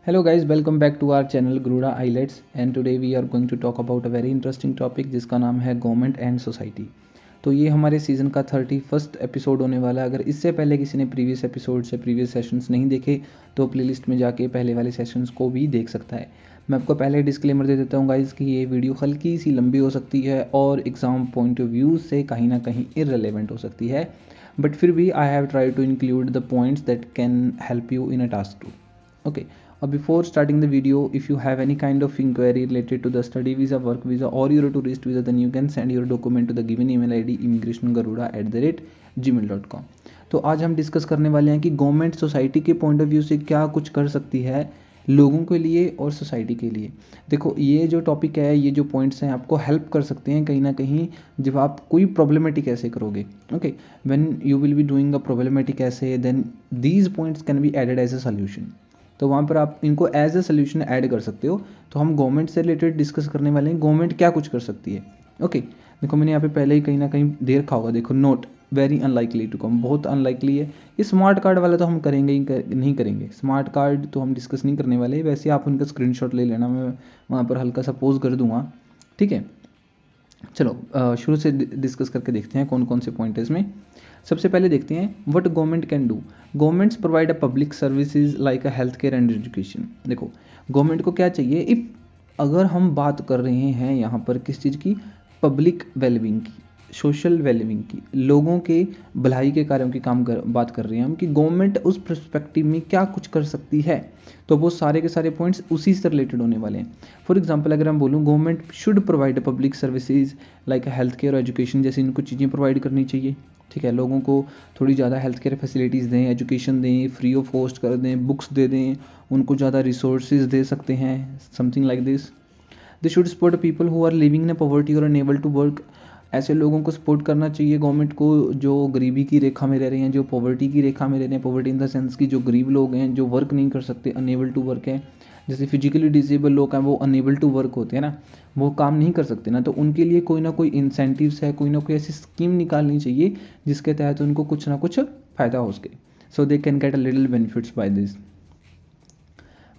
Hello guys, welcome back to our channel Garuda Islets and today we are going to talk about a very interesting topic जिसका नाम है government and society. तो ये हमारे season का 31st episode होने वाला है। अगर इससे पहले किसी ने प्रीवियस एपिसोड से प्रीवियस सेशंस नहीं देखे तो प्लेलिस्ट में जाके पहले वाले सेशंस को भी देख सकता है। मैं आपको पहले डिस्क्लेमर दे देता हूँ गाइज़ कि ये वीडियो हल्की सी लंबी हो सकती है और एग्ज़ाम पॉइंट ऑफ व्यू से कहीं ना कहीं इररेलेवेंट हो सकती है, बट फिर भी I have try to include the points that can help you in a task two. Okay. Before starting the video, if you have any kind of inquiry related to the study visa, work visa or your tourist visa, then you can send your document to the given email ID immigrationgaruda@gmail.com। तो आज हम discuss करने वाले हैं कि government society के point of view से क्या कुछ कर सकती है लोगों के लिए और सोसाइटी के लिए। देखो, ये जो टॉपिक है, ये जो पॉइंट्स हैं आपको हेल्प कर सकते हैं कहीं ना कहीं जब आप कोई प्रॉब्लमेटिक ऐसे करोगे। Okay, when you will be doing a problematic ऐसे, then these points can be added as a solution. तो वहाँ पर आप इनको एज अ सोल्यूशन ऐड कर सकते हो। तो हम गवर्नमेंट से रिलेटेड डिस्कस करने वाले हैं, गवर्नमेंट क्या कुछ कर सकती है। ओके, देखो मैंने यहाँ पे पहले ही कहीं ना कहीं दे रखा होगा, देखो note very unlikely to come, बहुत अनलाइकली है। ये स्मार्ट कार्ड वाला तो हम करेंगे ही नहीं करेंगे, स्मार्ट कार्ड तो हम डिस्कस नहीं करने वाले। वैसे आप उनका स्क्रीनशॉट ले लेना, मैं वहाँ पर हल्का सा पोज कर दूंगा, ठीक है। चलो शुरू से डिस्कस करके देखते हैं कौन कौन से पॉइंट है इसमें। सबसे पहले देखते हैं what government can do. Governments provide a public services like a health care and education. देखो गवर्नमेंट को क्या चाहिए, इफ अगर हम बात कर रहे हैं यहाँ पर किस चीज़ की, पब्लिक वेलबींग की, सोशल वेलबींग की, लोगों के भलाई के कार्यों की बात कर रहे हैं हम कि गवर्नमेंट उस पर्सपेक्टिव में क्या कुछ कर सकती है, तो वो सारे के सारे पॉइंट्स उसी से रिलेटेड होने वाले हैं। फॉर एग्जांपल अगर हम बोलूँ government should provide public services like health care और एजुकेशन, जैसे इनको चीज़ें प्रोवाइड करनी चाहिए, ठीक है। लोगों को थोड़ी ज़्यादा हेल्थ केयर फैसिलिटीज़ दें, एजुकेशन दें, फ्री ऑफ कॉस्ट कर दें, बुक्स दे दें, उनको ज़्यादा रिसोर्सेज दे सकते हैं, something like this. They should support people who are living in poverty और अनेबल टू वर्क। ऐसे लोगों को सपोर्ट करना चाहिए गवर्नमेंट को जो गरीबी की रेखा में रह रहे हैं, जो पॉवर्टी की रेखा में रह रहे हैं, पॉवर्टी इन द सेंस की जो गरीब लोग हैं, जो वर्क नहीं कर सकते, अनेबल टू वर्क है। जैसे फिजिकली डिसेबल लोग हैं वो अनेबल टू वर्क होते हैं ना, वो काम नहीं कर सकते ना, तो उनके लिए कोई ना कोई इंसेंटिव्स है, कोई ना कोई ऐसी स्कीम निकालनी चाहिए जिसके तहत उनको कुछ ना कुछ फ़ायदा हो सके, so they can get a little benefits by this.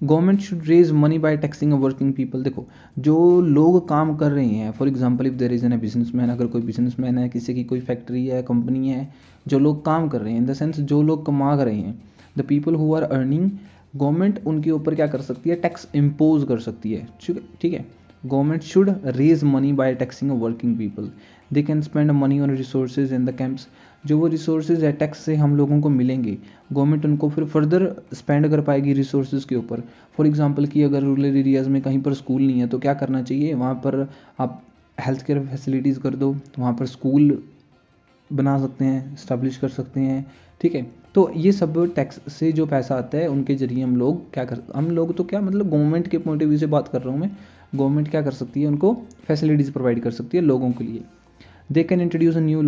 Government should raise money by taxing a working people. देखो जो लोग काम कर रहे हैं, for example if there is an businessman, अगर कोई बिजनेसमैन है, किसी की कोई फैक्ट्री है, कंपनी है, जो लोग काम कर रहे हैं, इन द सेंस जो लोग कमा रहे हैं, the people who are earning, government उनके ऊपर क्या कर सकती है, टैक्स इम्पोज कर सकती है, ठीक है। Government should raise money by taxing a working people, they can spend money on resources in the camps. जो वो रिसोर्सेज है टैक्स से हम लोगों को मिलेंगे, गवर्नमेंट उनको फिर फर्दर स्पेंड कर पाएगी रिसोर्सेज के ऊपर। फॉर एग्जांपल कि अगर रूरल एरियाज़ में कहीं पर स्कूल नहीं है तो क्या करना चाहिए, वहाँ पर आप हेल्थ केयर फैसिलिटीज़ कर दो, वहाँ पर स्कूल बना सकते हैं, इस्टेब्लिश कर सकते हैं, ठीक है। तो ये सब टैक्स से जो पैसा आता है उनके जरिए हम लोग क्या कर, हम लोग तो क्या मतलब गवर्नमेंट के पॉइंट ऑफ व्यू से बात कर रहा हूँ मैं, गवर्नमेंट क्या कर सकती है, उनको फैसिलिटीज़ प्रोवाइड कर सकती है लोगों के लिए। They can introduce a new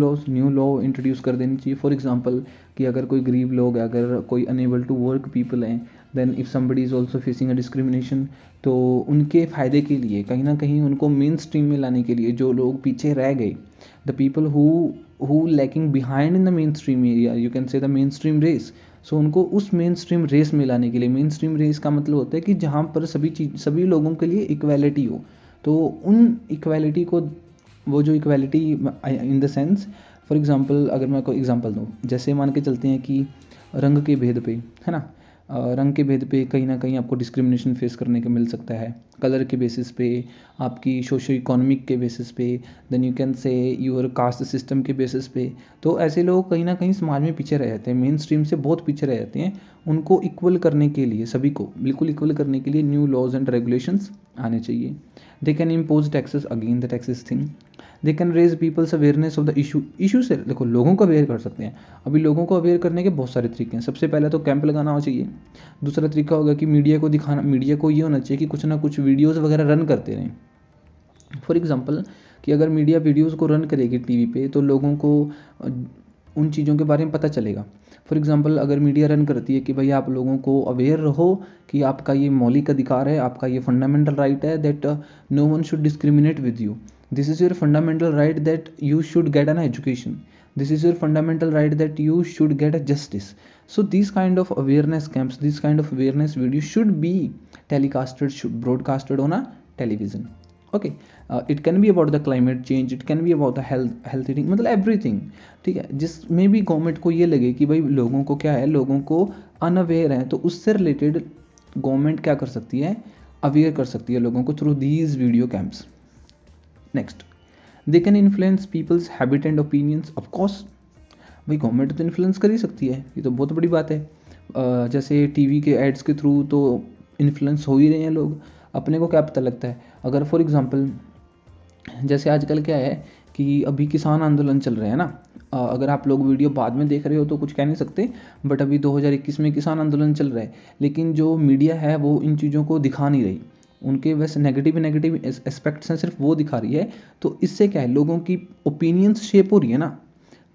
law introduce कर देनी चाहिए। फॉर एग्जांपल कि अगर कोई गरीब लोग है, अगर कोई अनेबल टू वर्क पीपल हैं, then if somebody is also facing a discrimination, तो उनके फ़ायदे के लिए कहीं ना कहीं उनको मेन स्ट्रीम में लाने के लिए, जो लोग पीछे रह गए, the people who lacking behind in the main stream area, you can say the main stream race, so उनको उस मेन स्ट्रीम रेस में लाने के लिए, मेन स्ट्रीम रेस का मतलब होता है कि जहाँ पर सभी लोगों के लिए इक्वालिटी हो, तो उन इक्वालिटी को, वो जो equality in the sense, for example अगर मैं कोई एग्जांपल दूँ, जैसे मान के चलते हैं कि रंग के भेद पे, है ना, रंग के भेद पे कहीं ना कहीं आपको डिस्क्रिमिनेशन फेस करने को मिल सकता है, कलर के बेसिस पे, आपकी सोशो इकोनॉमिक के बेसिस पे, then you can say your caste system के बेसिस पे। तो ऐसे लोग कहीं ना कहीं समाज में पीछे रह जाते हैं, मेन स्ट्रीम से बहुत पीछे रह जाते हैं। उनको इक्वल करने के लिए, सभी को बिल्कुल इक्वल करने के लिए न्यू लॉज एंड रेगुलेशंस आने चाहिए। They can impose taxes, again the taxes thing. They can raise people's awareness of the issue से, देखो लोगों को अवेयर कर सकते हैं। अभी लोगों को अवेयर करने के बहुत सारे तरीके हैं। सबसे पहले तो कैंप लगाना हो चाहिए। दूसरा तरीका होगा कि मीडिया को दिखाना, मीडिया को ये होना चाहिए कि कुछ ना कुछ वीडियोज़ वगैरह रन करते रहें। फॉर एग्जांपल कि अगर मीडिया वीडियोज़ को रन करेगी टीवी पे, तो लोगों को उन चीज़ों के बारे में पता चलेगा। फॉर एग्जांपल अगर मीडिया रन करती है कि भाई आप लोगों को अवेयर रहो कि आपका ये मौलिक अधिकार है, आपका ये फंडामेंटल राइट है, that no one should discriminate with you, this is your fundamental right that you should get an education, this is your fundamental right that you should get a justice. So these kind of awareness camps, these kind of awareness videos should be telecasted, should broadcasted on a television. Okay, it can be about the climate change, it can be about the health eating, मतलब everything. ठीक है, जिसमें भी government को ये लगे कि भाई लोगों को क्या है, लोगों को अनअवेयर है, तो उससे रिलेटेड गवर्नमेंट क्या कर सकती है, अवेयर कर सकती है लोगों को through these video camps. Next, they can influence people's habit and opinions. Of course भाई गवर्नमेंट तो इन्फ्लुएंस कर ही सकती है, ये तो बहुत बड़ी बात है. जैसे टीवी के एड्स के थ्रू तो इन्फ्लुएंस हो ही रहे हैं लोग. अपने को क्या पता लगता है, अगर फॉर एग्जांपल जैसे आजकल क्या है कि अभी किसान आंदोलन चल रहे हैं ना, अगर आप लोग वीडियो बाद में देख रहे हो तो कुछ कह नहीं सकते, बट अभी 2021 में किसान आंदोलन चल रहा है, लेकिन जो मीडिया है वो इन चीज़ों को दिखा नहीं रही. उनके वैसे नेगेटिव एस्पेक्ट्स हैं, सिर्फ वो दिखा रही है. तो इससे क्या है, लोगों की ओपिनियंस शेप हो रही है ना.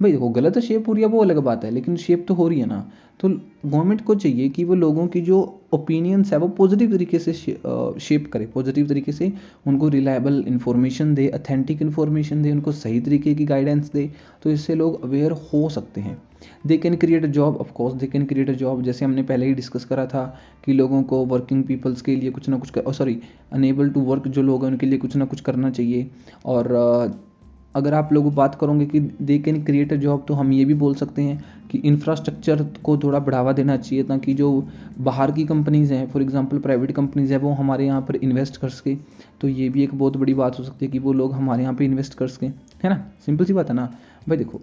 भाई देखो, गलत शेप हो रही है वो अलग बात है, लेकिन शेप तो हो रही है ना. तो गवर्नमेंट को चाहिए कि वो लोगों की जो ओपिनियंस है वो पॉजिटिव तरीके से शेप करे, पॉजिटिव तरीके से उनको रिलायबल इन्फॉर्मेशन दे, अथेंटिक इन्फॉर्मेशन दे, उनको सही तरीके की गाइडेंस दे. तो इससे लोग अवेयर हो सकते हैं. They can create a job, of course they can create a job. जैसे हमने पहले ही डिस्कस करा था कि लोगों को वर्किंग पीपल्स के लिए कुछ ना कुछ अनेबल टू वर्क जो लोग हैं उनके लिए कुछ ना कुछ करना चाहिए. और अगर आप लोग बात करोगे कि they can create a job, तो हम ये भी बोल सकते हैं कि इंफ्रास्ट्रक्चर को थोड़ा बढ़ावा देना चाहिए, ताकि जो बाहर की कंपनीज़ हैं, फॉर एग्जांपल प्राइवेट कंपनीज़ हैं, वो हमारे यहाँ पर इन्वेस्ट कर सके. तो ये भी एक बहुत बड़ी बात हो सकती है कि वो लोग हमारे यहाँ पे इन्वेस्ट कर सकें, है ना. सिंपल सी बात है ना. भाई देखो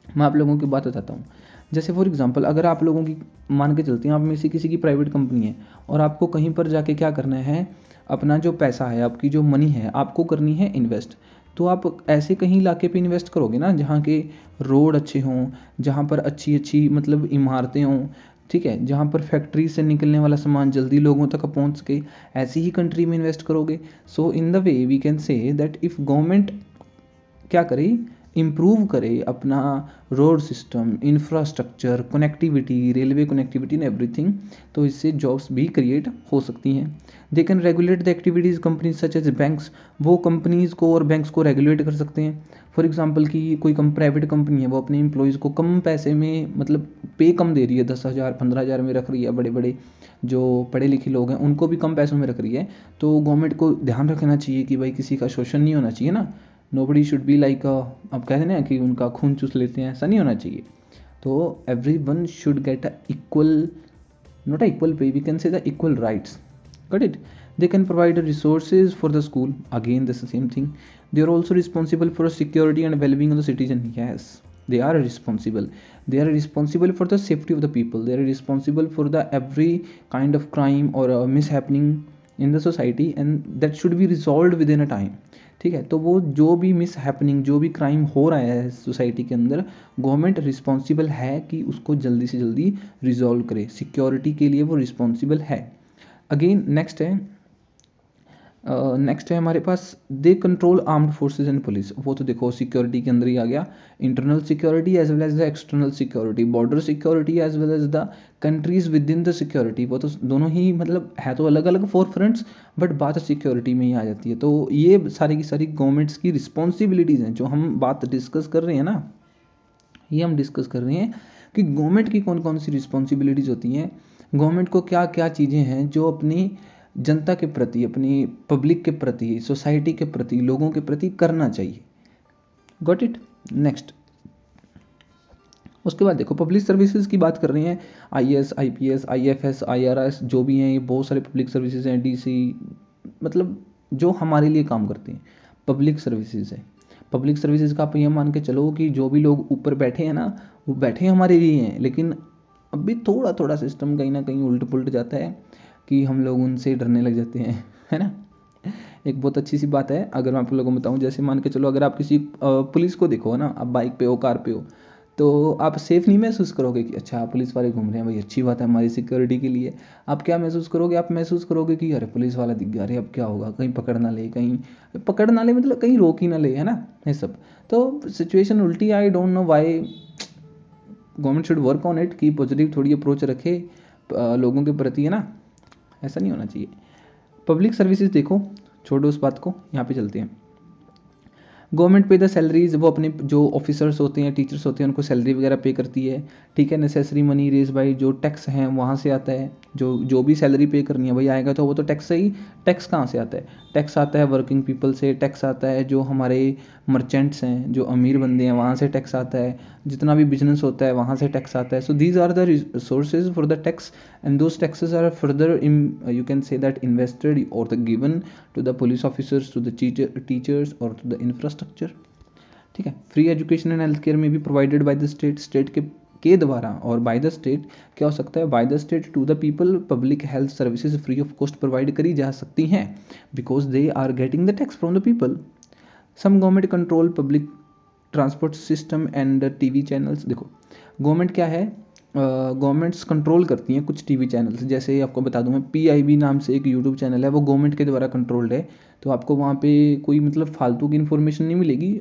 मैं आप लोगों की बात बताता हूँ. जैसे फॉर एग्जांपल अगर आप लोगों की मान के चलते हैं, आप में से किसी की प्राइवेट कंपनी है और आपको कहीं पर जाके क्या करना है, अपना जो पैसा है, आपकी जो मनी है, आपको करनी है इन्वेस्ट. तो आप ऐसे कहीं इलाके पे इन्वेस्ट करोगे ना जहाँ के रोड अच्छे हों, जहाँ पर अच्छी अच्छी मतलब इमारतें हों, ठीक है, जहाँ पर फैक्ट्री से निकलने वाला सामान जल्दी लोगों तक पहुँच सके, ऐसी ही कंट्री में इन्वेस्ट करोगे. So in the way we can say that if government क्या करे, इम्प्रूव करे अपना road system, infrastructure, connectivity, railway connectivity and everything, तो इससे जॉब्स भी क्रिएट हो सकती हैं. They can regulate the activities companies such as banks. वो कंपनीज़ को और बैंक्स को रेगुलेट कर सकते हैं. फॉर एग्जांपल कि कोई प्राइवेट कंपनी है, वो अपने एम्प्लॉयज़ को कम पैसे में मतलब पे कम दे रही है, 10,000 15,000 में रख रही है. बड़े बड़े जो पढ़े लिखे लोग हैं उनको भी कम पैसों में रख रही है. तो गवर्नमेंट को ध्यान रखना चाहिए कि भाई किसी का शोषण नहीं होना चाहिए ना. नोबडी शुड बी लाइक, अब कहते हैं ना कि उनका खून चूस लेते हैं, ऐसा नहीं होना चाहिए. तो every one should get a equal, not a equal pay, we can say the equal rights. Got it? They can provide resources for the school. Again, this is the same thing. They are also responsible for security and well-being of the citizen. Yes, they are responsible. They are responsible for the safety of the people. They are responsible for the every kind of crime or mishappening in the society, and that should be resolved within a time. ठीक है, तो वो जो भी miss happening, जो भी crime हो रहा है सोसाइटी के अंदर, गवर्नमेंट रिस्पॉन्सिबल है कि उसको जल्दी से जल्दी रिजॉल्व करे. सिक्योरिटी के लिए वो रिस्पॉन्सिबल है. अगेन नेक्स्ट है हमारे पास, they control armed forces and police. वो तो देखो सिक्योरिटी के अंदर ही आ गया. Internal security as well as the external security, border security as well as the countries within the security. वो तो दोनों ही मतलब है तो अलग अलग फोर फ्रंट्स, बट बात सिक्योरिटी में ही आ जाती है. तो ये सारी की सारी गवर्नमेंट्स की रिस्पॉन्सिबिलिटीज़ हैं. जो हम बात डिस्कस कर रहे हैं ना, ये हम डिस्कस कर रहे हैं कि गवर्नमेंट की कौन कौन सी रिस्पॉन्सिबिलिटीज़ होती हैं, गवर्नमेंट को क्या क्या चीज़ें हैं जो अपनी जनता के प्रति, अपनी पब्लिक के प्रति, सोसाइटी के प्रति, लोगों के प्रति करना चाहिए. Got it. नेक्स्ट, उसके बाद देखो पब्लिक सर्विसेज की बात कर रहे हैं. IAS, IPS, IFS, IRS जो भी हैं, ये बहुत सारे पब्लिक सर्विसेज हैं. DC मतलब जो हमारे लिए काम करते हैं, पब्लिक सर्विसेज है. पब्लिक सर्विसेज का आप ये मान के चलो कि जो भी लोग ऊपर बैठे हैं ना, वो बैठे हमारे लिए हैं, लेकिन अभी थोड़ा थोड़ा सिस्टम कहीं ना कहीं उल्ट पुलट जाता है कि हम लोग उनसे डरने लग जाते हैं, है ना. एक बहुत अच्छी सी बात है, अगर मैं आप लोगों को बताऊं, जैसे मान के चलो अगर आप किसी पुलिस को देखो ना, आप बाइक पे हो, कार पे हो, तो आप सेफ नहीं महसूस करोगे कि अच्छा पुलिस वाले घूम रहे हैं, भाई अच्छी बात है हमारी सिक्योरिटी के लिए. आप क्या महसूस करोगे, आप महसूस करोगे कि अरे पुलिस वाला दिख गया, अरे अब क्या होगा, कहीं पकड़ ना ले, कहीं पकड़ ना ले मतलब कहीं रोक ही ना ले, है ना, ये सब. तो सिचुएशन उल्टी. I don't know why government should work on it कि पॉजिटिव थोड़ी अप्रोच रखे लोगों के प्रति, है ना. ऐसा नहीं होना चाहिए. पब्लिक सर्विसेज देखो, छोड़ो उस बात को, यहाँ पे चलते हैं. गवर्नमेंट पे द सैलरीज, वो अपने जो ऑफिसर्स होते हैं, टीचर्स होते हैं, उनको सैलरी वगैरह पे करती है, ठीक है। नेसेसरी मनी रेज बाई, जो टैक्स हैं वहाँ से आता है, जो भी सैलरी पे करनी है भाई आएगा तो वो तो टैक्स से ही। टैक्स कहाँ से आता है? टैक्स आता है वर्किंग पीपल से, टैक्स आता है जो हमारे मर्चेंट्स हैं, जो अमीर बंदे हैं, वहाँ से टैक्स आता है, जितना भी बिजनेस होता है वहाँ से टैक्स आता है। So these are the sources for the tax, and those taxes are further you can say that invested और the given to the police officers, to the teachers और टू द इंफ्रास्ट्रक्चर, ठीक है। Free education and health care में भी provided by the state, state के द्वारा और bye the state, क्या हो सकता है, by the state to the people, public health services free of cost provide करी जा सकती हैं, because they are getting the tax from the people. Some government control public transport system and TV channels. देखो government क्या है, governments control करती हैं कुछ टीवी चैनल्स, जैसे आपको बता दूं मैं, पीआईबी नाम से एक यूट्यूब चैनल है, वो गवर्नमेंट के द्वारा कंट्रोल्ड है। तो आपको वहाँ पे कोई मतलब फालतू की इन्फॉर्मेशन नहीं मिलेगी,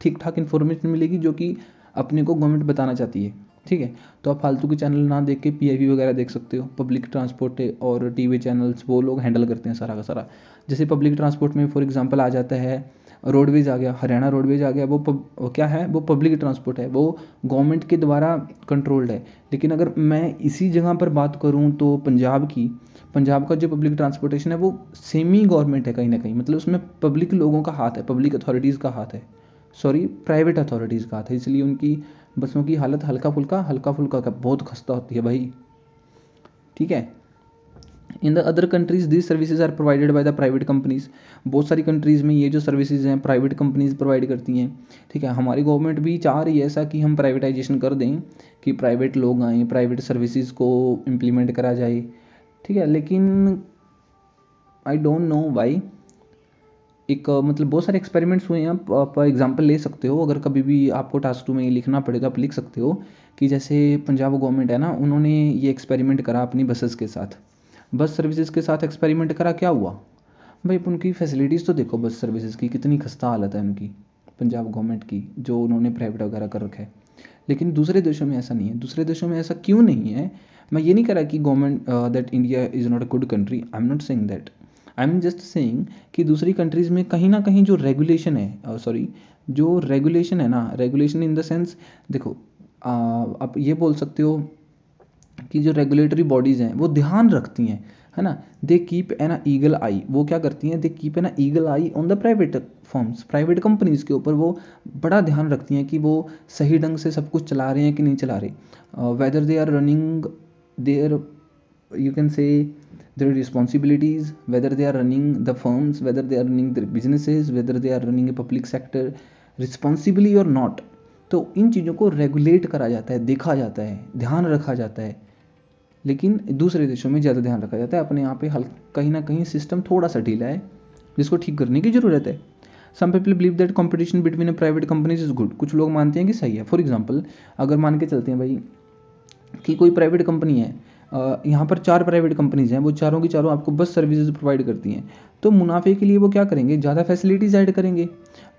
ठीक ठाक इन्फॉर्मेशन मिलेगी जो कि अपने को गवर्नमेंट बताना चाहती है, ठीक है। तो आप फालतू के चैनल ना देख के पीआईबी वगैरह देख सकते हो। पब्लिक ट्रांसपोर्ट और टीवी चैनल्स वो लोग हैंडल करते हैं सारा का सारा। जैसे पब्लिक ट्रांसपोर्ट में फॉर एग्जांपल आ जाता है रोडवेज आ गया, हरियाणा रोडवेज आ गया, वो क्या है, वो पब्लिक ट्रांसपोर्ट है, वो गवर्नमेंट के द्वारा कंट्रोल्ड है। लेकिन अगर मैं इसी जगह पर बात करूँ तो पंजाब की, पंजाब का जो पब्लिक ट्रांसपोर्टेशन है वो सेमी गवर्नमेंट है कहीं ना कहीं, मतलब उसमें पब्लिक लोगों का हाथ है, पब्लिक अथॉरिटीज़ का हाथ है, सॉरी प्राइवेट अथॉरिटीज़ का हाथ है, इसलिए उनकी बसों की हालत हल्का फुल्का का बहुत खस्ता होती है भाई, ठीक है। In the other countries this services are provided by the private companies. बहुत सारी कंट्रीज़ में ये जो सर्विसेज हैं प्राइवेट कंपनीज प्रोवाइड करती हैं, ठीक है। हमारी गवर्नमेंट भी चाह रही है ऐसा कि हम प्राइवेटाइजेशन कर दें, कि प्राइवेट लोग आएँ, प्राइवेट सर्विसेज को इम्प्लीमेंट करा जाए, ठीक है। लेकिन आई डोंट नो वाई, एक मतलब बहुत सारे एक्सपेरिमेंट्स हुए हैं, आप एग्जांपल ले सकते हो, अगर कभी भी आपको टास्क 2 में ये लिखना पड़े तो आप लिख सकते हो कि जैसे पंजाब गवर्नमेंट है ना, उन्होंने ये एक्सपेरिमेंट करा अपनी बसेस के साथ, बस सर्विसेज के साथ एक्सपेरिमेंट करा, क्या हुआ भाई, उनकी फैसिलिटीज़ तो देखो, बस सर्विसेज की कितनी खस्ता हालत है उनकी, पंजाब गवर्नमेंट की, जो उन्होंने प्राइवेट वगैरह कर रखा है। लेकिन दूसरे देशों में ऐसा नहीं है। दूसरे देशों में ऐसा क्यों नहीं है? मैं ये नहीं कह रहा कि government that India is not a good country, I am not saying that, I am just saying कि दूसरी कंट्रीज़ में कहीं ना कहीं जो रेगुलेशन है, सॉरी जो रेगुलेशन है ना, रेगुलेशन इन द सेंस, देखो आप ये बोल सकते हो कि जो रेगुलेटरी बॉडीज़ हैं वो ध्यान रखती हैं, है ना, दे कीप एन ईगल आई, वो क्या करती हैं, they keep an eagle I on the private firms, private companies के ऊपर वो बड़ा ध्यान रखती हैं कि वो सही ढंग से सब कुछ चला रहे हैं कि नहीं चला रहे, whether they are running there, you can say, their responsibilities, whether they are running the firms, whether they are running their businesses, whether they are running a public sector responsibly or not। तो इन चीज़ों को regulate करा जाता है, देखा जाता है, ध्यान रखा जाता है। लेकिन दूसरे देशों में ज़्यादा ध्यान रखा जाता है, अपने यहाँ पे कहीं ना कहीं सिस्टम थोड़ा सा ढीला है, जिसको ठीक करने की ज़रूरत है। Some people believe that competition between a private companies is good, कुछ लोग मानते हैं कि सही है। फॉर एग्जाम्पल अगर मान के चलते हैं भाई कि कोई प्राइवेट कंपनी है, यहाँ पर 4 प्राइवेट कंपनीज हैं, वो चारों की चारों आपको बस सर्विसेज प्रोवाइड करती हैं, तो मुनाफे के लिए वो क्या करेंगे, ज़्यादा फैसिलिटीज़ ऐड करेंगे।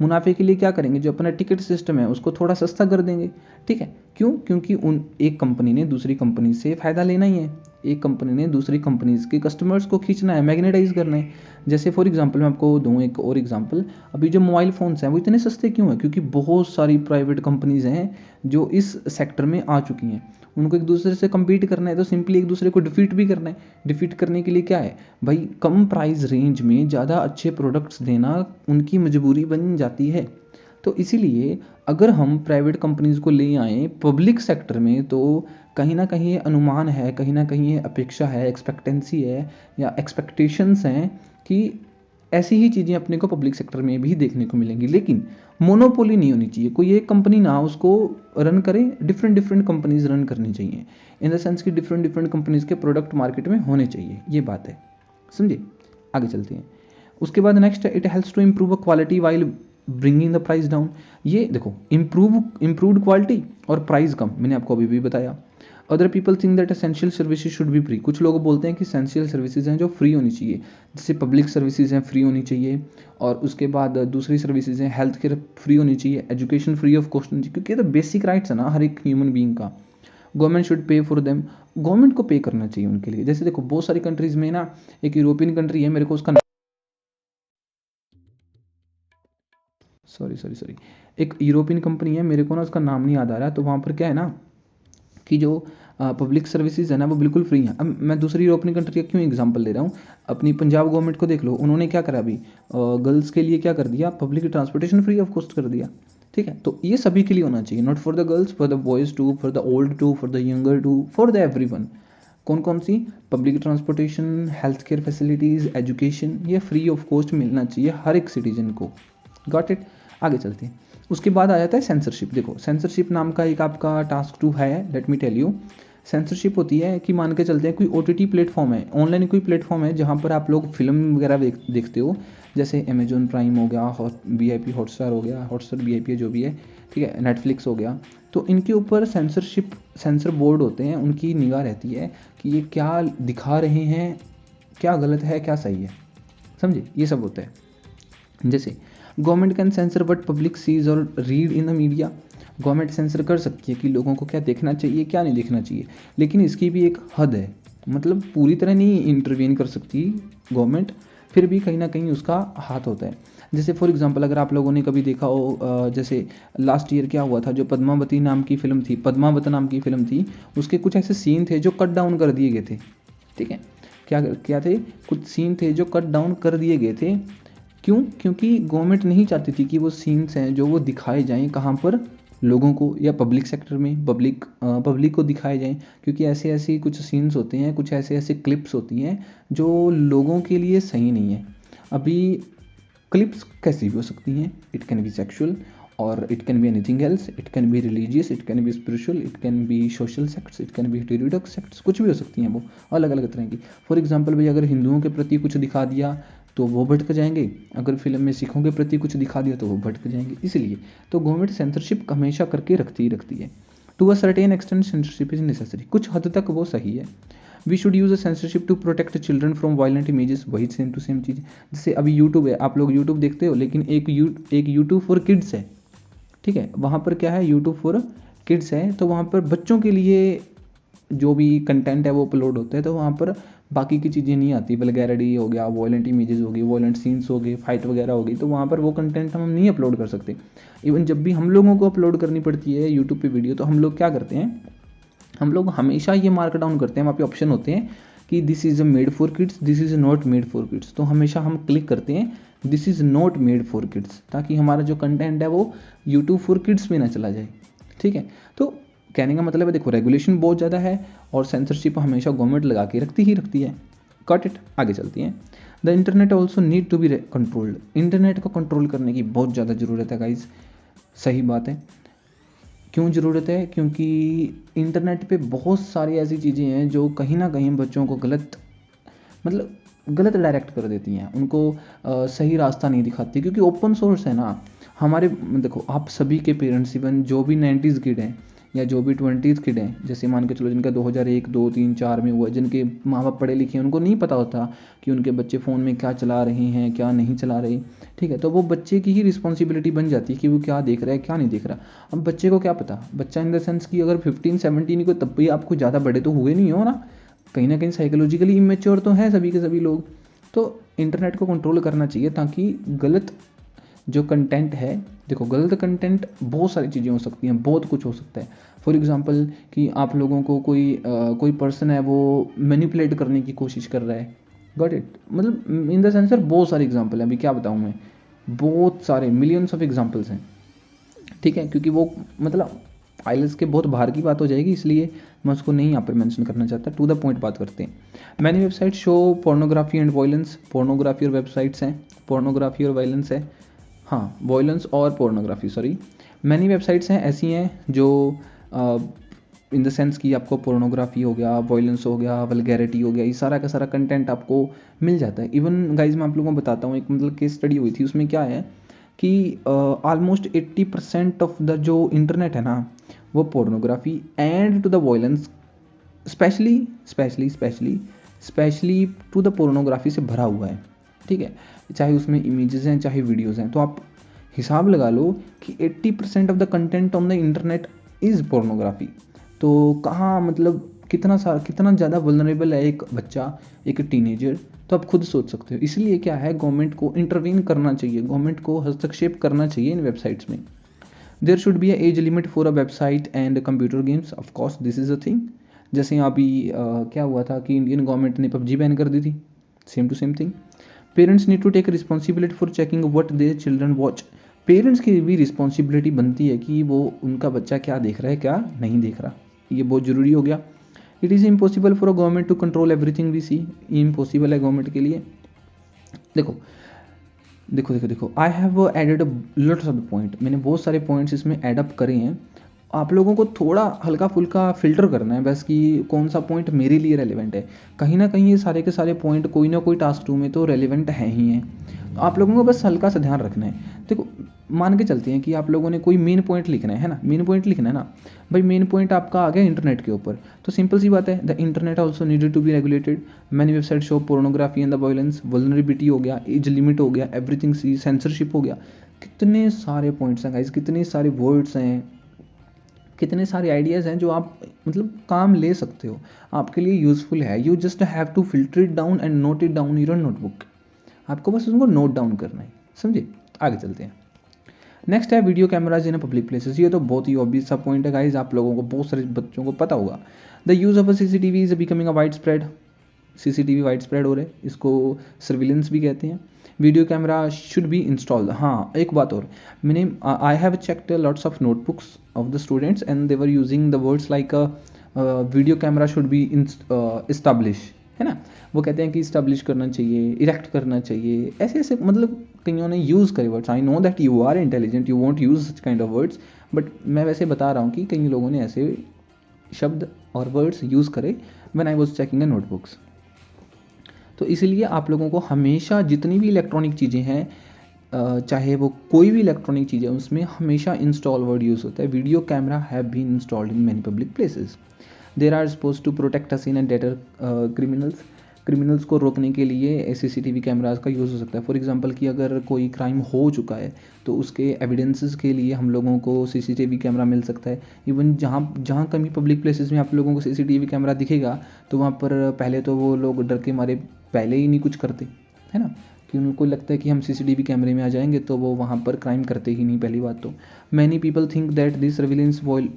मुनाफे के लिए क्या करेंगे, जो अपना टिकट सिस्टम है उसको थोड़ा सस्ता कर देंगे, ठीक है। क्यों? क्योंकि उन एक कंपनी ने दूसरी कंपनी से फ़ायदा लेना ही है, एक कंपनी ने दूसरी कंपनीज के कस्टमर्स को खींचना है, मैग्नेटाइज करना है। जैसे फॉर एग्जांपल मैं आपको दूँ एक और एग्जांपल, अभी जो मोबाइल फ़ोन्स हैं वो इतने सस्ते क्यों हैं? क्योंकि बहुत सारी प्राइवेट कंपनीज हैं जो इस सेक्टर में आ चुकी हैं। उनको एक दूसरे से कम्पीट करना है तो सिंपली एक दूसरे को डिफीट भी करना है। डिफीट करने के लिए क्या है भाई, कम प्राइस रेंज में ज़्यादा अच्छे प्रोडक्ट्स देना उनकी मजबूरी बन जाती है। तो इसीलिए अगर हम प्राइवेट कंपनीज को ले आएँ पब्लिक सेक्टर में, तो कहीं ना कहीं ये अनुमान है, कहीं ना कहीं ये अपेक्षा है, एक्सपेक्टेंसी है या एक्सपेक्टेशंस हैं कि ऐसी ही चीज़ें अपने को पब्लिक सेक्टर में भी देखने को मिलेंगी। लेकिन मोनोपोली नहीं होनी चाहिए, कोई एक कंपनी ना उसको रन करे, डिफरेंट डिफरेंट कंपनीज रन करनी चाहिए, इन द सेंस कि डिफरेंट डिफरेंट कंपनीज के प्रोडक्ट मार्केट में होने चाहिए, ये बात है, समझे। आगे चलते हैं। उसके बाद नेक्स्ट है, it helps to improve a quality while bringing the price down. ये देखो इम्प्रूव्ड क्वालिटी और प्राइस कम, मैंने आपको अभी भी बताया। Other people think that essential services should be free, कुछ लोग बोलते हैं कि एसेंशियल सर्विसेज हैं जो फ्री होनी चाहिए, जैसे पब्लिक सर्विसेज हैं फ्री होनी चाहिए, और उसके बाद दूसरी सर्विसेज हैं, हेल्थ केयर फ्री होनी चाहिए, एजुकेशन फ्री ऑफ कॉस्ट होनी चाहिए, क्योंकि ये तो बेसिक राइट्स है ना हर एक ह्यूमन बीइंग का। Government should pay for them, government को पे करना चाहिए उनके लिए। जैसे देखो बहुत सारी कंट्रीज़ में ना, एक यूरोपियन कंट्री है, मेरे को उसका सॉरी एक यूरोपियन कंपनी है, मेरे को ना उसका नाम नहीं याद आ रहा, तो वहाँ पर क्या है ना कि जो पब्लिक सर्विसेज है ना वो बिल्कुल फ्री हैं। अब मैं दूसरी यूरोपियन कंट्री का क्यों एग्जांपल ले रहा हूँ, अपनी पंजाब गवर्नमेंट को देख लो, उन्होंने क्या करा अभी, गर्ल्स के लिए क्या कर दिया, public transportation free of cost कर दिया। ठीक है, तो ये सभी के लिए होना चाहिए, not for the girls, for the boys too, for the old too, for the younger too, for the everyone. कौन कौन सी, public transportation, health care facilities, education, ये फ्री ऑफ कॉस्ट मिलना चाहिए हर एक सिटीजन को। Got it. आगे चलते हैं। उसके बाद आ जाता है सेंसरशिप। देखो सेंसरशिप नाम का एक आपका टास्क 2 है, let me tell you. Censorship होती है कि मान के चलते हैं कोई OTT प्लेटफॉर्म है, ऑनलाइन कोई प्लेटफॉर्म है जहाँ पर आप लोग फिल्म वगैरह देखते हो, जैसे अमेजोन प्राइम हो गया, VIP हॉटस्टार हो गया, हॉटस्टार VIP जो भी है, ठीक है, नेटफ्लिक्स हो गया। तो इनके ऊपर सेंसर बोर्ड होते हैं, उनकी निगाह रहती है कि ये क्या दिखा रहे हैं, क्या गलत है क्या सही है, समझे, ये सब होता है। जैसे government can censor but public sees और read in the media. Government censor कर सकती है कि लोगों को क्या देखना चाहिए क्या नहीं देखना चाहिए, लेकिन इसकी भी एक हद है, मतलब पूरी तरह नहीं इंटरवीन कर सकती गवर्नमेंट, फिर भी कहीं ना कहीं उसका हाथ होता है। जैसे फॉर एग्जांपल अगर आप लोगों ने कभी देखा हो, जैसे लास्ट ईयर क्या हुआ था, जो पद्मावती नाम की फिल्म थी, पद्मावत नाम की फिल्म थी, उसके कुछ ऐसे सीन थे जो कट डाउन कर दिए गए थे। ठीक है, क्या क्या थे, कुछ सीन थे जो कट डाउन कर दिए गए थे। क्यों? क्योंकि गवर्नमेंट नहीं चाहती थी कि वो सीन्स हैं जो वो दिखाए जाएं कहाँ पर, लोगों को या पब्लिक सेक्टर में, पब्लिक को दिखाए जाएं, क्योंकि ऐसे ऐसे कुछ सीन्स होते हैं, कुछ ऐसे ऐसे क्लिप्स होती हैं जो लोगों के लिए सही नहीं है। अभी क्लिप्स कैसी भी हो सकती हैं, इट कैन बी सेक्सुअल और it can be anything else, it can be religious, it can be spiritual, it can be social sects, it can be heterodox sects, कुछ भी हो सकती हैं वो, अलग अलग तरह की। फॉर एग्जांपल भाई अगर हिंदुओं के प्रति कुछ दिखा दिया तो वो भटक जाएंगे, अगर फिल्म में सिखों के प्रति कुछ दिखा दिया तो वो भटक जाएंगे। इसलिए तो गवर्नमेंट सेंसरशिप हमेशा करके रखती ही रखती है। To a certain extent censorship is necessary, कुछ हद तक वो सही है। We should use a censorship to protect children from violent images, वही सेम टू सेम चीज़। जैसे अभी यूट्यूब है, आप लोग यूट्यूब देखते हो, लेकिन एक यूट्यूब फॉर किड्स है। ठीक है, वहाँ पर क्या है, यूट्यूब फॉर किड्स है, तो वहाँ पर बच्चों के लिए जो भी कंटेंट है वो अपलोड होता है, तो वहाँ पर बाकी की चीज़ें नहीं आती, वल्गैरिटी हो गया, वॉयलेंट इमेजेस हो गई, वॉयलेंट सीन्स हो गए, फाइट वगैरह हो गई, तो वहाँ पर वो कंटेंट हम नहीं अपलोड कर सकते। इवन जब भी हम लोगों को अपलोड करनी पड़ती है यूट्यूब पे वीडियो, तो हम लोग क्या करते हैं, हम लोग हमेशा ये मार्क डाउन करते हैं, वहाँ पे ऑप्शन होते हैं कि this is made for kids, this is not made for kids, तो हमेशा हम क्लिक करते हैं this is not made for kids, ताकि हमारा जो कंटेंट है वो यूट्यूब फॉर किड्स में ना चला जाए। ठीक है, तो कहने का मतलब है, देखो रेगुलेशन बहुत ज़्यादा है और सेंसरशिप हमेशा गवर्नमेंट लगा के रखती ही रखती है। Got it. आगे चलती हैं। The internet also need to be controlled, internet को कंट्रोल करने की बहुत ज़्यादा ज़रूरत है गाइज, सही बात है। क्यों ज़रूरत है? क्योंकि इंटरनेट पे बहुत सारी ऐसी चीज़ें हैं जो कहीं ना कहीं बच्चों को गलत डायरेक्ट कर देती हैं, उनको सही रास्ता नहीं दिखाती, क्योंकि ओपन सोर्स है ना। हमारे देखो आप सभी के पेरेंट्स, इवन जो भी 90s किड हैं या जो भी 20s किड हैं, जैसे मान के चलो जिनका 2001, 2, 3, 4 में हुआ, जिनके माँ बाप पढ़े लिखे हैं, उनको नहीं पता होता कि उनके बच्चे फ़ोन में क्या चला रहे हैं क्या नहीं चला रहे। ठीक है, तो वो बच्चे की ही रिस्पॉन्सिबिलिटी बन जाती है कि वो क्या देख रहा है क्या नहीं देख रहा। अब बच्चे को क्या पता, बच्चा इन द सेंस कि अगर 15-17 को, तब भी आपको ज़्यादा बड़े तो हुए नहीं हो ना, कहीं ना कहीं साइकोलॉजिकली इमेच्योर तो हैं सभी के सभी लोग। तो इंटरनेट को कंट्रोल करना चाहिए ताकि गलत जो कंटेंट है, देखो गलत कंटेंट बहुत सारी चीज़ें हो सकती हैं, बहुत कुछ हो सकता है। फॉर एग्जांपल कि आप लोगों को कोई पर्सन है वो मैनिपुलेट करने की कोशिश कर रहा है। गॉट इट, मतलब इन द सेंस सर बहुत सारे एग्जांपल हैं, अभी क्या बताऊँ मैं, बहुत सारे मिलियंस ऑफ एग्जांपल्स हैं। ठीक है, क्योंकि वो मतलब आइलेट्स के बहुत बाहर की बात हो जाएगी, इसलिए मैं उसको नहीं यहाँ पर मेंशन करना चाहता। टू द पॉइंट बात करते हैं। Many website show pornography and violence, pornography और वेबसाइट्स हैं, पोर्नोग्राफी और वायलेंस है, हाँ वायलेंस और पोर्नोग्राफी, सॉरी। मैनी वेबसाइट्स हैं ऐसी हैं जो इन द सेंस कि आपको पोर्नोग्राफी हो गया, वायलेंस हो गया, वल्गैरिटी हो गया, ये सारा का सारा कंटेंट आपको मिल जाता है। इवन गाइज मैं आप लोगों को बताता हूँ, एक मतलब केस स्टडी हुई थी, उसमें क्या है कि ऑलमोस्ट 80% ऑफ द जो इंटरनेट है ना वो pornography and to the violence specially to the pornography से भरा हुआ है। ठीक है, चाहे उसमें इमेजेस हैं चाहे वीडियोस हैं, तो आप हिसाब लगा लो कि 80% of the content on the internet is pornography. तो कहाँ मतलब कितना ज़्यादा वल्नरेबल है एक बच्चा, एक टीनेजर, तो आप खुद सोच सकते हो। इसलिए क्या है, गवर्नमेंट को इंटरवीन करना चाहिए, गवर्नमेंट को हस्तक्षेप करना चाहिए इन वेबसाइट्स में। There should be a age limit for a website and computer games, of course this is a thing. जैसे अभी क्या हुआ था कि इंडियन गवर्नमेंट ने पबजी बैन कर दी थी, same to same thing. Parents need to take responsibility for checking what their children watch. Parents की भी रिस्पॉन्सिबिलिटी बनती है कि वो उनका बच्चा क्या देख रहा है, क्या नहीं देख रहा, ये बहुत ज़रूरी हो गया। It is impossible for a government to control everything we see. ये इम्पॉसिबल है गवर्नमेंट के लिए। देखो देखो देखो देखो I have added lots of point, मैंने बहुत सारे पॉइंट्स इसमें एडअप करे हैं। आप लोगों को थोड़ा हल्का फुल्का फिल्टर करना है बस कि कौन सा पॉइंट मेरे लिए रेलिवेंट है। कहीं ना कहीं ये सारे के सारे पॉइंट कोई ना कोई टास्क 2 में तो रेलिवेंट है ही हैं, तो आप लोगों को बस हल्का सा ध्यान रखना है। देखो मान के चलते हैं कि आप लोगों ने कोई मेन पॉइंट लिखना है ना, मेन पॉइंट लिखना है ना भाई, मेन पॉइंट आपका आ गया इंटरनेट के ऊपर, तो सिंपल सी बात है, the internet also needed to be regulated. Many website show pornography and the violence, vulnerability हो गया, एज लिमिट हो गया, एवरीथिंग सी, सेंसरशिप हो गया। कितने सारे पॉइंट्स हैं गाइस, कितने सारे वर्ड्स हैं, कितने सारे आइडियाज़ हैं जो आप मतलब काम ले सकते हो, आपके लिए यूज़फुल है। You just have to filter it down and note it down in your notebook. आपको बस उनको नोट डाउन करना है, समझे। आगे चलते हैं। नेक्स्ट है video cameras in public places. ये तो बहुत ही ऑब्वियस सा पॉइंट है गाइज, आप लोगों को, बहुत सारे बच्चों को पता होगा। The use of a CCTV is becoming a wide spread. CCTV wide spread हो रहे हैं, इसको सर्विलेंस भी कहते हैं। Video camera should be installed. हाँ एक बात और, मैंने I have checked lots of notebooks of the students and they were using the words like video camera should be establish, है ना। वो कहते हैं कि इस्टेब्लिश करना चाहिए, इरेक्ट करना चाहिए, ऐसे ऐसे मतलब कईयों ने यूज़ करे words. I know that you are intelligent, you want use such kind of words, but मैं वैसे बता रहा हूँ कि कई लोगों ने ऐसे शब्द और वर्ड्स यूज़ करे when I was checking the notebooks. तो इसलिए आप लोगों को हमेशा जितनी भी इलेक्ट्रॉनिक चीज़ें हैं, चाहे वो कोई भी इलेक्ट्रॉनिक चीज़ है, उसमें हमेशा इंस्टॉल वर्ड यूज़ होता है। Video camera have been installed in many public places. There are suppose to protect us in and deter criminals. Criminals को रोकने के लिए CCTV कैमराज का यूज़ हो सकता है। फॉर एग्जांपल कि अगर कोई क्राइम हो चुका है तो उसके एविडेंसेस के लिए हम लोगों को CCTV कैमरा मिल सकता है। इवन जहाँ जहाँ कभी पब्लिक प्लेसेस में आप लोगों को CCTV कैमरा दिखेगा तो वहाँ पर पहले तो वो लोग डर के मारे पहले ही नहीं कुछ करते, है ना, कि उनको लगता है कि हम CCTV कैमरे में आ जाएंगे तो वो वहाँ पर क्राइम करते ही नहीं। पहली बात तो many people think that this surveillance while,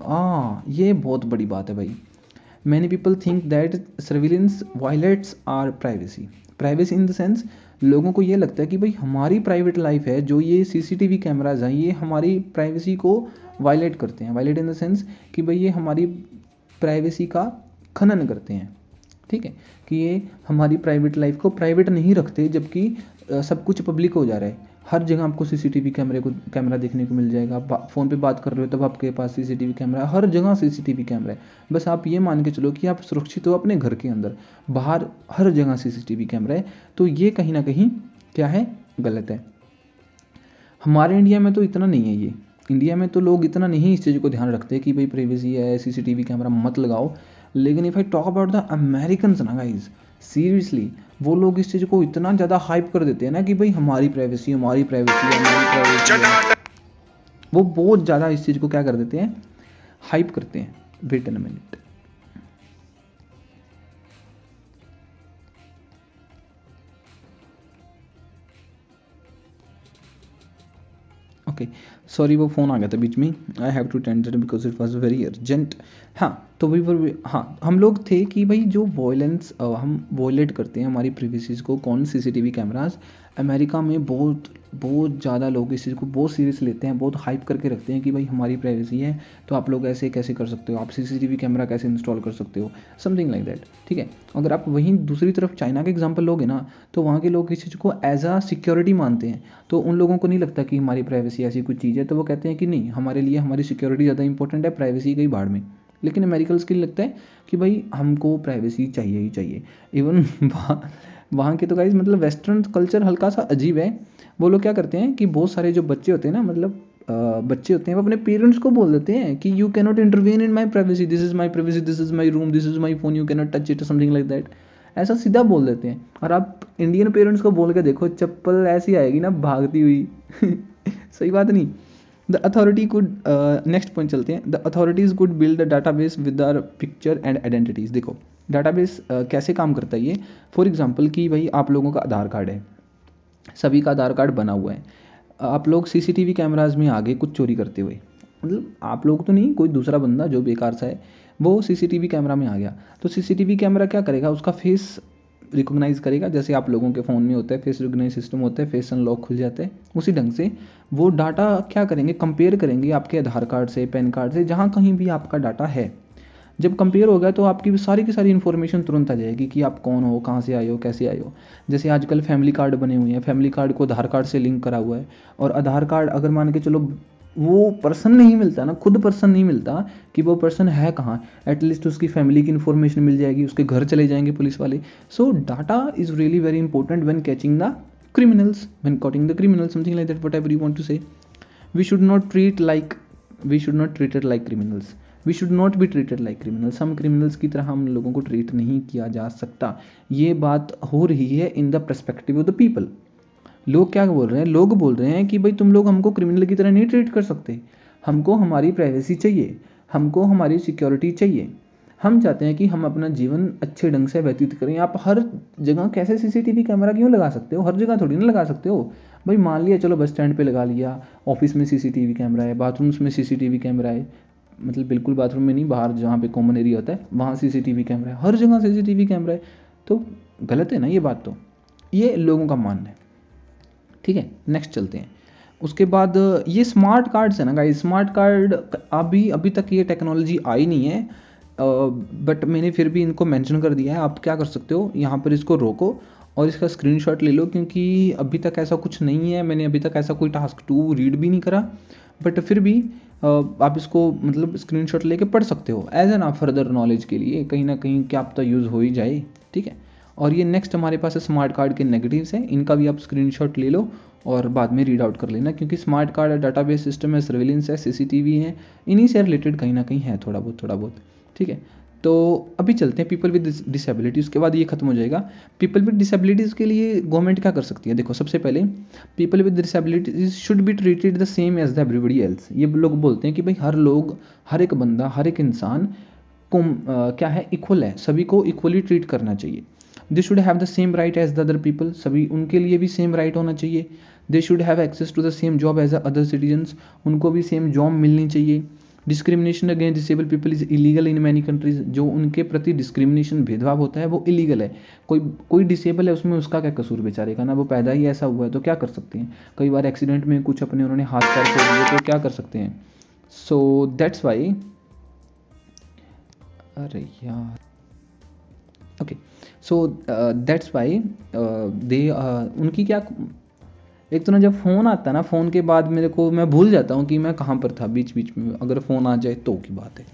ये बहुत बड़ी बात है भाई। Many people think that surveillance violates our privacy. Privacy in the sense, लोगों को ये लगता है कि भाई हमारी प्राइवेट लाइफ है, जो ये CCTV कैमराज हैं ये हमारी प्राइवेसी को वायलेट करते हैं। वायलेट इन द सेंस कि भाई ये हमारी प्राइवेसी का खनन करते हैं, ठीक है, कि ये हमारी प्राइवेट लाइफ को प्राइवेट नहीं रखते, जबकि सब कुछ पब्लिक हो जा रहा है। हर जगह आपको CCTV कैमरा देखने को मिल जाएगा। फ़ोन पे बात कर रहे हो तब आपके पास CCTV कैमरा है, हर जगह CCTV कैमरा है। बस आप ये मान के चलो कि आप सुरक्षित हो अपने घर के अंदर, बाहर हर जगह CCTV कैमरा है। तो ये कहीं ना कहीं क्या है, गलत है। हमारे इंडिया में तो इतना नहीं है, ये इंडिया में तो लोग इतना नहीं इस चीज़ को ध्यान रखते कि भाई प्राइवेसी है, CCTV कैमरा मत लगाओ। लेकिन if I talk about the Americans ना गाइज, सीरियसली वो लोग इस चीज़ को इतना ज़्यादा हाइप कर देते हैं ना कि भाई हमारी प्राइवेसी, हमारी प्राइवेसी, हमारी प्राइवेसी। वो बहुत ज़्यादा इस चीज़ को क्या कर देते हैं, हाइप करते हैं। Wait in a minute. Okay sorry, वो फ़ोन आ गया था बीच में, I have to attend it because it was very urgent. हाँ तो हाँ हम लोग थे कि भाई जो वॉयलेंस हम वॉयलेट करते हैं हमारी प्रिवेसीज को, कौन, CCTV कैमराज। अमेरिका में बहुत बहुत ज़्यादा लोग इस चीज़ को बहुत सीरियस लेते हैं, बहुत हाइप करके रखते हैं कि भाई हमारी प्राइवेसी है तो आप लोग ऐसे कैसे कर सकते हो, आप CCTV कैमरा कैसे इंस्टॉल कर सकते हो, समथिंग लाइक दैट, ठीक है। अगर आप वहीं दूसरी तरफ चाइना के एग्जांपल लोगे ना, तो वहाँ के लोग इस चीज़ को एज आ सिक्योरिटी मानते हैं। तो उन लोगों को नहीं लगता कि हमारी प्राइवेसी ऐसी कुछ चीज़ है, तो वो कहते हैं कि नहीं, हमारे लिए हमारी सिक्योरिटी ज़्यादा इंपॉर्टेंट है, प्राइवेसी कहीं भाड़ में। लेकिन अमेरिकन्स के लिए लगता है कि भाई हमको प्राइवेसी चाहिए ही चाहिए। इवन वहाँ के तो गाइज मतलब वेस्टर्न कल्चर हल्का सा अजीब है। वो लोग क्या करते हैं कि बहुत सारे जो बच्चे होते हैं ना, मतलब बच्चे होते हैं, वो अपने पेरेंट्स को बोल देते हैं कि you can not intervene in my privacy, this is my privacy, this is my room, this is my phone, you can not touch it, something like that. ऐसा सीधा बोल देते हैं। और आप इंडियन पेरेंट्स को बोल के देखो, चप्पल ऐसी आएगी ना भागती हुई सही बात नहीं। The authority could, next point चलते हैं, the authorities could build a database with our picture and identities. देखो डाटाबेस कैसे काम करता है ये, फॉर एग्जांपल कि भाई आप लोगों का आधार कार्ड है, सभी का आधार कार्ड बना हुआ है, आप लोग सीसीटीवी कैमराज में आ गए कुछ चोरी करते हुए, मतलब आप लोग तो नहीं, कोई दूसरा बंदा जो बेकार सा है वो सीसीटीवी कैमरा में आ गया, तो सीसीटीवी कैमरा क्या करेगा, उसका फेस रिकॉग्नाइज करेगा, जैसे आप लोगों के फ़ोन में होता है फेस रिकॉग्नाइज सिस्टम होता है, फेस अनलॉक खुल जाता है, उसी ढंग से वो डाटा क्या करेंगे, कंपेयर करेंगे आपके आधार कार्ड से, पैन कार्ड से, जहाँ कहीं भी आपका डाटा है। जब कंपेयर हो गया तो आपकी सारी की सारी इन्फॉर्मेशन तुरंत आ जाएगी कि आप कौन हो, कहाँ से आए हो, कैसे आए हो। जैसे आजकल फैमिली कार्ड बने हुए हैं, फैमिली कार्ड को आधार कार्ड से लिंक करा हुआ है, और आधार कार्ड अगर मान के चलो वो पर्सन नहीं मिलता ना, खुद पर्सन नहीं मिलता कि वो पर्सन है कहाँ, एटलीस्ट उसकी फैमिली की इन्फॉर्मेशन मिल जाएगी, उसके घर चले जाएंगे पुलिस वाले। सो data is really very important when catching the criminals, when caught the criminals, something like that, whatever you want to say. We should not treat it like criminals, we should not be treated like criminals, हम criminals की तरह हम लोगों को treat नहीं किया जा सकता। ये बात हो रही है in the perspective of the people. लोग क्या बोल रहे हैं, लोग बोल रहे हैं कि भाई तुम लोग हमको क्रिमिनल की तरह नहीं ट्रीट कर सकते, हमको हमारी प्राइवेसी चाहिए, हमको हमारी सिक्योरिटी चाहिए, हम चाहते हैं कि हम अपना जीवन अच्छे ढंग से व्यतीत करें। आप हर जगह कैसे सीसीटीवी कैमरा क्यों लगा सकते हो, हर जगह थोड़ी ना लगा सकते हो भाई। मान लिया चलो बस स्टैंड पे लगा लिया, ऑफिस में सीसीटीवी कैमरा है, बाथरूम्स में सीसीटीवी कैमरा है, मतलब बिल्कुल बाथरूम में नहीं, बाहर जहाँ पे कॉमन एरिया होता है वहाँ सीसीटीवी कैमरा है, हर जगह सीसीटीवी कैमरा है, तो गलत है ना ये बात। तो ये लोगों का मानना है, ठीक है। नेक्स्ट चलते हैं। उसके बाद ये स्मार्ट कार्ड्स है ना गाइस, स्मार्ट कार्ड अभी तक ये टेक्नोलॉजी आई नहीं है, बट मैंने फिर भी इनको मेंशन कर दिया है। आप क्या कर सकते हो, यहाँ पर इसको रोको और इसका स्क्रीनशॉट ले लो, क्योंकि अभी तक ऐसा कुछ नहीं है, मैंने अभी तक ऐसा कोई टास्क 2 रीड भी नहीं करा, बट फिर भी आप इसको मतलब स्क्रीनशॉट लेके पढ़ सकते हो एज एन फर्दर नॉलेज के लिए, कहीं ना कहीं क्या पता यूज़ हो ही जाए, ठीक है। और ये नेक्स्ट हमारे पास है स्मार्ट कार्ड के नेगेटिव्स हैं, इनका भी आप स्क्रीनशॉट ले लो और बाद में रीड आउट कर लेना, क्योंकि स्मार्ट कार्ड है, डाटाबेस सिस्टम है, सर्विलेंस है, सीसीटीवी है, इन्हीं से रिलेटेड कहीं ना कहीं है थोड़ा बहुत, ठीक है। तो अभी चलते हैं पीपल विद डिसेबिलिटी, उसके बाद ये खत्म हो जाएगा। पीपल विद डिसेबिलिटीज़ के लिए गवर्नमेंट क्या कर सकती है, देखो सबसे पहले people with disabilities should be treated the same as the everybody else. ये लोग बोलते हैं कि भाई हर लोग, हर एक बंदा, हर एक इंसान को क्या है, इक्वल है, सभी को इक्वली ट्रीट करना चाहिए। They should have the same right as the other people, सभी उनके लिए भी सेम राइट होना चाहिए। They should have access to the same job as other citizens, उनको भी सेम जॉब मिलनी चाहिए। Discrimination against disable people is illegal in many countries, जो उनके प्रति डिस्क्रिमिनेशन भेदभाव होता है वो इलीगल है। कोई डिसेबल है उसमें उसका क्या कसूर बेचारे का, ना वो पैदा ही ऐसा हुआ है तो क्या कर सकते हैं। कई बार एक्सीडेंट में कुछ अपने उन्होंने हाथ पैर तोड़ दिए तो क्या कर सकते हैं। सो दैट्स वाई, अरे यार, okay, so that's why they, उनकी क्या, एक तो ना जब फ़ोन आता है ना, फ़ोन के बाद मेरे को, मैं भूल जाता हूँ कि मैं कहाँ पर था बीच बीच में, अगर फ़ोन आ जाए तो की बात है।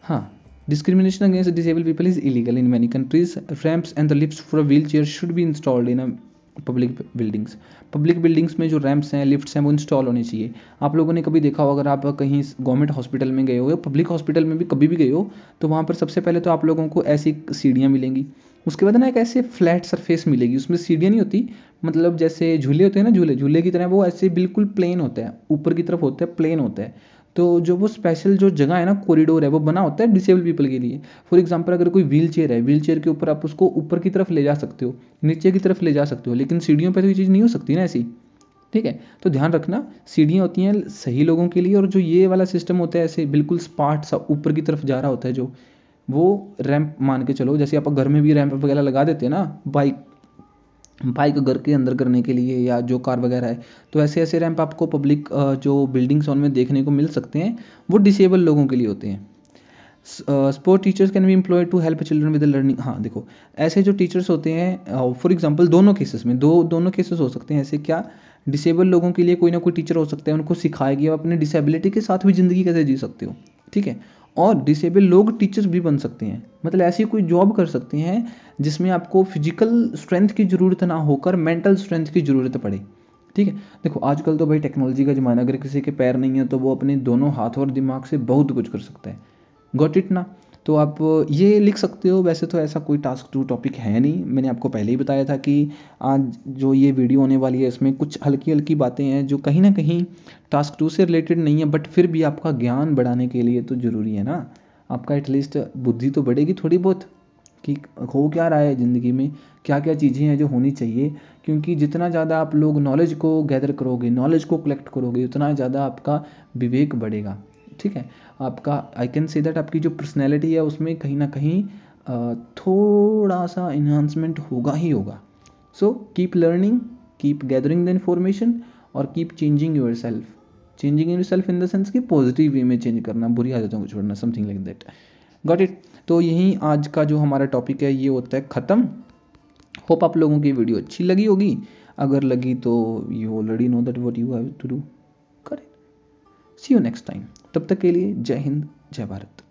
हाँ, discrimination against disable people is illegal in many countries, ramps and the lifts for wheel chair should be installed in public buildings. Public buildings में जो रैम्प्स हैं, लिफ्ट्स हैं, वो इंस्टॉल होने चाहिए। आप लोगों ने कभी देखा हो, अगर आप कहीं गवर्नमेंट हॉस्पिटल में गए हो या पब्लिक हॉस्पिटल में भी कभी भी गए हो, तो वहाँ पर सबसे पहले तो आप लोगों को ऐसी सीढ़ियाँ मिलेंगी, उसके बाद ना एक ऐसे फ्लैट सरफेस मिलेगी, उसमें सीढ़ियाँ नहीं होती, मतलब जैसे झूले होते हैं ना, झूले की तरह वो ऐसे बिल्कुल प्लेन होता है, ऊपर की तरफ होता है, प्लेन होता है। तो जो वो स्पेशल जो जगह है ना, कॉरिडोर है, वो बना होता है डिसेबल पीपल के लिए। फॉर एग्जांपल अगर कोई व्हील चेयर है, व्हील चेयर के ऊपर आप उसको ऊपर की तरफ ले जा सकते हो, नीचे की तरफ ले जा सकते हो, लेकिन सीढ़ियों पर तो ये चीज़ नहीं हो सकती ना ऐसी, ठीक है। तो ध्यान रखना, सीढ़ियाँ होती हैं सही लोगों के लिए, और जो ये वाला सिस्टम होता है ऐसे बिल्कुल स्पार्ट सा ऊपर की तरफ जा रहा होता है, जो वो रैंप मान के चलो, जैसे आप घर में भी रैंप वगैरह लगा देते हैं ना, बाइक घर के अंदर करने के लिए या जो कार वगैरह है, तो ऐसे ऐसे रैंप आपको पब्लिक जो बिल्डिंग्स उनमें देखने को मिल सकते हैं, वो डिसेबल लोगों के लिए होते हैं। Support teachers can be employed to help children with learning. हाँ देखो, ऐसे जो टीचर्स होते हैं, फॉर एग्जांपल दोनों केसेस में, दोनों केसेस हो सकते हैं ऐसे, क्या डिसेबल लोगों के लिए कोई ना कोई टीचर हो सकता है, उनको सिखाएगी आप अपने डिसेबिलिटी के साथ भी ज़िंदगी कैसे जी सकते हो, ठीक है। और डिसेबल लोग टीचर्स भी बन सकते हैं, मतलब ऐसी कोई जॉब कर सकते हैं जिसमें आपको फिजिकल स्ट्रेंथ की ज़रूरत ना होकर मेंटल स्ट्रेंथ की ज़रूरत पड़े, ठीक है। देखो आजकल तो भाई टेक्नोलॉजी का ज़माना, अगर किसी के पैर नहीं है तो वो अपने दोनों हाथ और दिमाग से बहुत कुछ कर सकता है, गॉट इट ना। तो आप ये लिख सकते हो। वैसे तो ऐसा कोई टास्क 2 टॉपिक है नहीं, मैंने आपको पहले ही बताया था कि आज जो ये वीडियो होने वाली है इसमें कुछ हल्की हल्की बातें हैं जो कहीं ना कहीं टास्क 2 से रिलेटेड नहीं है, बट फिर भी आपका ज्ञान बढ़ाने के लिए तो ज़रूरी है ना। आपका एटलीस्ट बुद्धि तो बढ़ेगी थोड़ी बहुत कि हो क्या रहा है ज़िंदगी में, क्या क्या चीज़ें हैं जो होनी चाहिए। क्योंकि जितना ज़्यादा आप लोग नॉलेज को गैदर करोगे, नॉलेज को कलेक्ट करोगे, उतना ज़्यादा आपका विवेक बढ़ेगा। ठीक है, आपका आई कैन से दैट आपकी जो पर्सनैलिटी है उसमें कहीं ना कहीं थोड़ा सा इन्हांसमेंट होगा ही होगा। So keep learning, keep gathering the information और keep changing yourself in the sense कि पॉजिटिव वे में चेंज करना, बुरी आदतों को छोड़ना, something like that. Got it. तो यही आज का जो हमारा टॉपिक है ये होता है ख़त्म। होप आप लोगों की वीडियो अच्छी लगी होगी। अगर लगी तो you already know that what you have to do. Correct. See you next time. तब तक के लिए जय हिंद, जय भारत।